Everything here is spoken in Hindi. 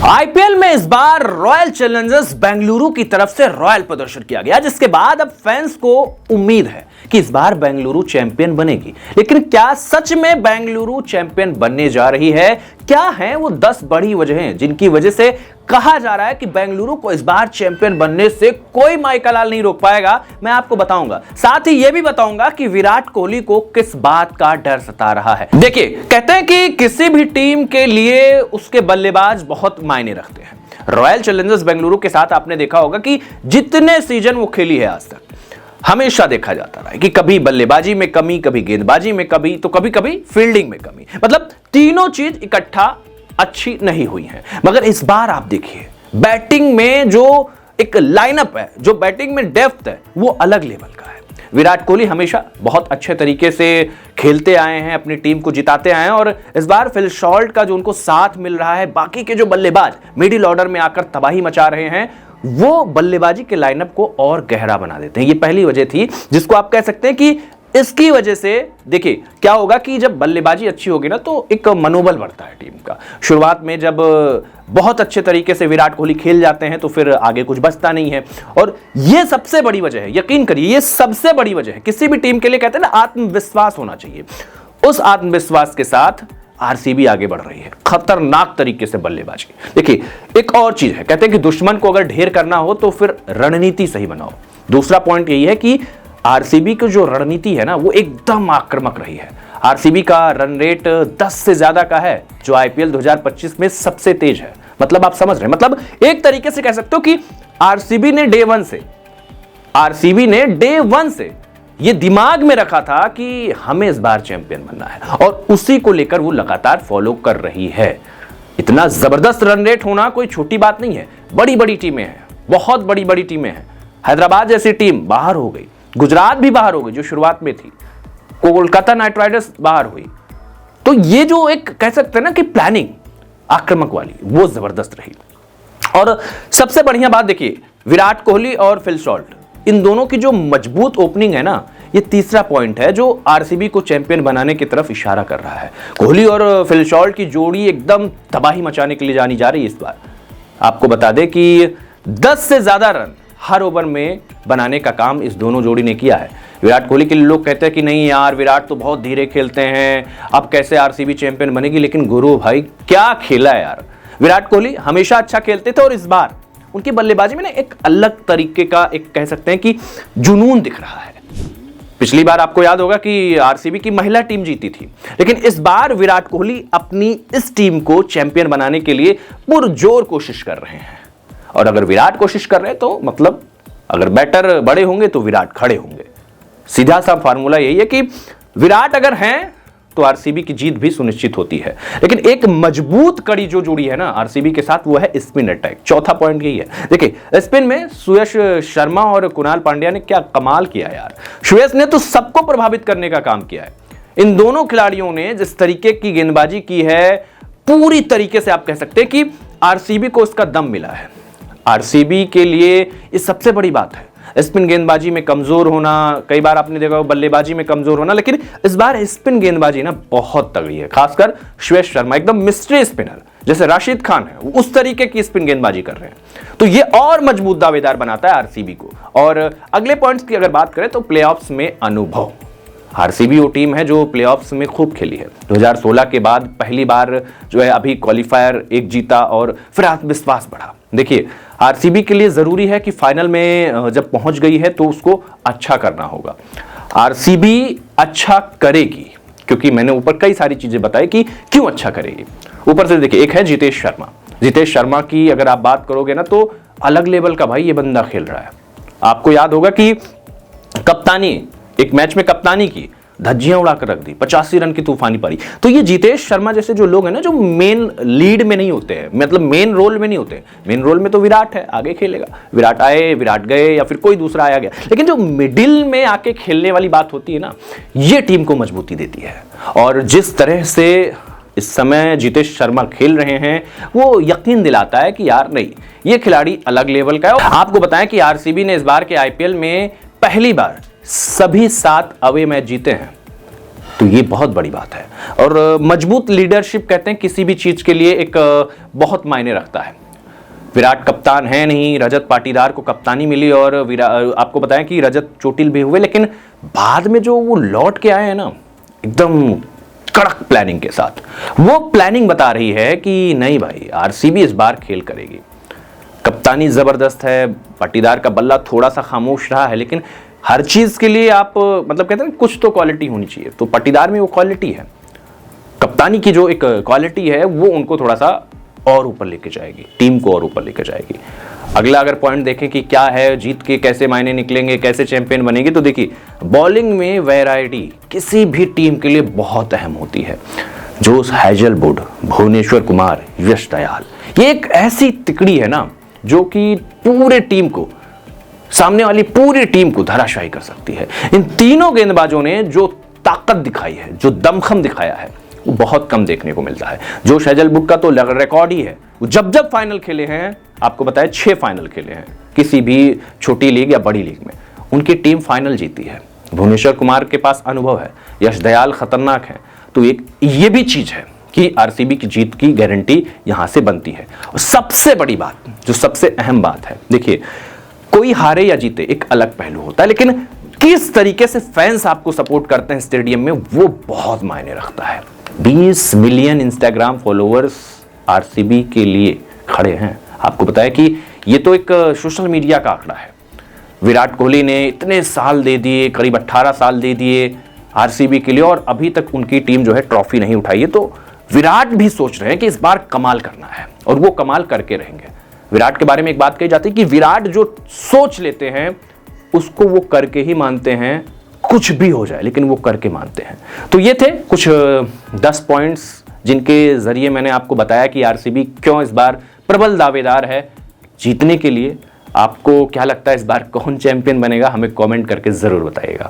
आईपीएल में इस बार रॉयल चैलेंजर्स बेंगलुरु की तरफ से रॉयल प्रदर्शन किया गया, जिसके बाद अब फैंस को उम्मीद है कि इस बार बेंगलुरु चैंपियन बनेगी। लेकिन क्या सच में बेंगलुरु चैंपियन बनने जा रही है? क्या हैं वो 10 बड़ी वजहें जिनकी वजह से कहा जा रहा है कि बेंगलुरु को इस बार चैंपियन बनने से कोई माइकल लाल नहीं रोक पाएगा? मैं आपको बताऊंगा। साथ ही यह भी बताऊंगा कि विराट कोहली को किस बात का डर सता रहा है। देखिए, कहते हैं कि किसी भी टीम के लिए उसके बल्लेबाज बहुत मायने रखते हैं। रॉयल चैलेंजर्स बेंगलुरु के साथ आपने देखा होगा कि जितने सीजन वो खेली है आज तक, हमेशा देखा जाता रहा है कि कभी बल्लेबाजी में कमी, कभी गेंदबाजी में कमी, तो कभी कभी फील्डिंग में कमी। मतलब तीनों चीज इकट्ठा अच्छी नहीं हुई है। मगर इस बार आप देखिए, बैटिंग में जो एक लाइनअप है, जो बैटिंग में डेप्थ है, वो अलग लेवल का है। विराट कोहली हमेशा बहुत अच्छे तरीके से खेलते आए हैं, अपनी टीम को जिताते आए हैं, और इस बार फिल शॉल्ट का जो उनको साथ मिल रहा है, बाकी के जो बल्लेबाज मिडिल ऑर्डर में आकर तबाही मचा रहे हैं, वो बल्लेबाजी के लाइनअप को और गहरा बना देते हैं। ये पहली वजह थी जिसको आप कह सकते हैं कि इसकी वजह से देखिए क्या होगा कि जब बल्लेबाजी अच्छी होगी ना, तो एक मनोबल बढ़ता है टीम का। शुरुआत में जब बहुत अच्छे तरीके से विराट कोहली खेल जाते हैं तो फिर आगे कुछ बचता नहीं है, और ये सबसे बड़ी वजह है। यकीन करिए, ये सबसे बड़ी वजह है। किसी भी टीम के लिए कहते हैं ना, आत्मविश्वास होना चाहिए। उस आत्मविश्वास के साथ आरसीबी आगे बढ़ रही है, खतरनाक तरीके से बल्लेबाजी। देखिए, एक और चीज है, कहते हैं कि दुश्मन को अगर ढेर करना हो तो फिर रणनीति सही बनाओ। दूसरा पॉइंट यही है कि आरसीबी की जो रणनीति है ना, वो एकदम आक्रामक रही है। आरसीबी का रन रेट 10 से ज्यादा का है, जो आईपीएल 2025 में सबसे तेज है। मतलब आप समझ रहे हैं, मतलब एक तरीके से कह सकते हो कि आरसीबी ने डे वन से ये दिमाग में रखा था कि हमें इस बार चैंपियन बनना है, और उसी को लेकर वो लगातार फॉलो कर रही है। इतना जबरदस्त रन रेट होना कोई छोटी बात नहीं है। बड़ी बड़ी टीमें हैं, बहुत बड़ी बड़ी टीमें हैं। हैदराबाद जैसी टीम बाहर हो गई, गुजरात भी बाहर हो गई जो शुरुआत में थी, कोलकाता नाइट राइडर्स बाहर हुई। तो ये जो एक कह सकते हैं ना कि प्लानिंग आक्रामक वाली, वो जबरदस्त रही। और सबसे बढ़िया बात देखिए, विराट कोहली और फिल शॉल्ट, इन दोनों की जो मजबूत ओपनिंग है ना, ये तीसरा पॉइंट है जो आरसीबी को चैंपियन बनाने की तरफ इशारा कर रहा है। कोहली और फिल शॉल्ट की जोड़ी एकदम तबाही मचाने के लिए जानी जा रही है इस बार। आपको बता दें कि 10 से ज्यादा रन हर ओवर में बनाने का काम इस दोनों जोड़ी ने किया है। विराट कोहली के लिए लोग कहते हैं कि नहीं यार, विराट तो बहुत धीरे खेलते हैं, अब कैसे आरसीबी चैंपियन बनेगी। लेकिन गुरु भाई, क्या खेला है यार। विराट कोहली हमेशा अच्छा खेलते थे, और इस बार उनकी बल्लेबाजी में ना एक अलग तरीके का, एक कह सकते हैं कि जुनून दिख रहा है। पिछली बार आपको याद होगा कि आरसीबी की महिला टीम जीती थी, लेकिन इस बार विराट कोहली अपनी इस टीम को चैंपियन बनाने के लिए पुरजोर कोशिश कर रहे हैं। और अगर विराट कोशिश कर रहे हैं तो मतलब अगर बैटर बड़े होंगे तो विराट खड़े होंगे। सीधा सा फार्मूला यही है कि विराट अगर हैं तो आरसीबी की जीत भी सुनिश्चित होती है। लेकिन एक मजबूत कड़ी जो जुड़ी है ना आरसीबी के साथ, वो है स्पिन अटैक। चौथा पॉइंट यही है। देखिए, स्पिन में सुयश शर्मा और कुणाल पांड्या ने क्या कमाल किया यार। सुयश ने तो सबको प्रभावित करने का काम किया है। इन दोनों खिलाड़ियों ने जिस तरीके की गेंदबाजी की है, पूरी तरीके से आप कह सकते हैं कि आरसीबी को इसका दम मिला है। आरसीबी के लिए ये सबसे बड़ी बात है। स्पिन गेंदबाजी में कमजोर होना, कई बार आपने देखा बल्लेबाजी में कमजोर होना, लेकिन इस बार स्पिन गेंदबाजी ना बहुत तगड़ी है। खासकर सुयश शर्मा एकदम मिस्ट्री स्पिनर, जैसे राशिद खान है, उस तरीके की स्पिन गेंदबाजी कर रहे हैं। तो ये और मजबूत दावेदार बनाता है आरसीबी को। और अगले पॉइंट्स की अगर बात करें तो प्लेऑफ्स में अनुभव। आरसीबी वो टीम है जो प्लेऑफ्स में खूब खेली है। 2016 के बाद पहली बार जो है अभी क्वालिफायर एक जीता, और फिर आत्मविश्वास बढ़ा। देखिए, आरसीबी के लिए जरूरी है कि फाइनल में जब पहुंच गई है तो उसको अच्छा करना होगा। आरसीबी अच्छा करेगी, क्योंकि मैंने ऊपर कई सारी चीजें बताई कि क्यों अच्छा करेगी। ऊपर से देखिए, एक है जितेश शर्मा। जितेश शर्मा की अगर आप बात करोगे ना, तो अलग लेवल का भाई ये बंदा खेल रहा है। आपको याद होगा कि कप्तानी, एक मैच में कप्तानी की, धज्जियां उड़ाकर रख दी, 85 रन की तूफानी पारी। तो ये जितेश शर्मा जैसे जो लोग हैं ना, जो मेन लीड में नहीं होते हैं, मतलब मेन रोल में नहीं होते। मेन रोल में तो विराट है, आगे खेलेगा, विराट आए, विराट गए, या फिर कोई दूसरा आया गया। लेकिन जो मिडिल में आके खेलने वाली बात होती है ना, ये टीम को मजबूती देती है। और जिस तरह से इस समय जितेश शर्मा खेल रहे हैं, वो यकीन दिलाता है कि यार नहीं, ये खिलाड़ी अलग लेवल का है। आपको बताएं कि आरसीबी ने इस बार के आईपीएल में पहली बार सभी 7 अवे मैच जीते हैं। तो ये बहुत बड़ी बात है। और मजबूत लीडरशिप कहते हैं किसी भी चीज के लिए एक बहुत मायने रखता है। विराट कप्तान है नहीं, रजत पाटीदार को कप्तानी मिली और आपको बताएं कि रजत चोटिल भी हुए, लेकिन बाद में जो वो लौट के आए हैं ना एकदम कड़क प्लानिंग के साथ, वो प्लानिंग बता रही है कि नहीं भाई आरसीबी इस बार खेल करेगी। कप्तानी जबरदस्त है, पाटीदार का बल्ला थोड़ा सा खामोश रहा है, लेकिन हर चीज के लिए आप मतलब कहते हैं कुछ तो क्वालिटी होनी चाहिए, तो पाटीदार में वो क्वालिटी है। कप्तानी की जो एक क्वालिटी है वो उनको थोड़ा सा और ऊपर लेके जाएगी, टीम को और ऊपर लेके जाएगी। अगला अगर पॉइंट देखें कि क्या है, जीत के कैसे मायने निकलेंगे, कैसे चैंपियन बनेगी, तो देखिए बॉलिंग में वैरायटी किसी भी टीम के लिए बहुत अहम होती है। जोश हैजलवुड, भुवनेश्वर कुमार, यश दयाल, ये एक ऐसी तिकड़ी है ना जो कि पूरे टीम को, सामने वाली पूरी टीम को धराशायी कर सकती है। इन तीनों गेंदबाजों ने जो ताकत दिखाई है, जो दमखम दिखाया है, वो बहुत कम देखने को मिलता है। जोश हैजलवुड का तो रिकॉर्ड ही है, वो जब फाइनल खेले हैं, आपको बताया 6 फाइनल खेले हैं किसी भी छोटी लीग या बड़ी लीग में, उनकी टीम फाइनल जीती है। भुवनेश्वर कुमार के पास अनुभव है, यश दयाल खतरनाक है, तो एक ये भी चीज है कि आरसीबी की जीत की गारंटी यहां से बनती है। और सबसे बड़ी बात, जो सबसे अहम बात है, देखिए कोई हारे या जीते एक अलग पहलू होता है, लेकिन किस तरीके से फैंस आपको सपोर्ट करते हैं स्टेडियम में, वो बहुत मायने रखता है। 20 मिलियन इंस्टाग्राम फॉलोअर्स आरसीबी के लिए खड़े हैं। आपको बताया कि ये तो एक सोशल मीडिया का आंकड़ा है। विराट कोहली ने इतने साल दे दिए, करीब 18 साल दे दिए आरसीबी के लिए, और अभी तक उनकी टीम जो है ट्रॉफी नहीं उठाई है। तो विराट भी सोच रहे हैं कि इस बार कमाल करना है, और वो कमाल करके रहेंगे। विराट के बारे में एक बात कही जाती है कि विराट जो सोच लेते हैं उसको वो करके ही मानते हैं, कुछ भी हो जाए लेकिन वो करके मानते हैं। तो ये थे कुछ 10 पॉइंट्स जिनके जरिए मैंने आपको बताया कि आरसीबी क्यों इस बार प्रबल दावेदार है जीतने के लिए। आपको क्या लगता है इस बार कौन चैंपियन बनेगा, हमें कमेंट करके जरूर बताइएगा।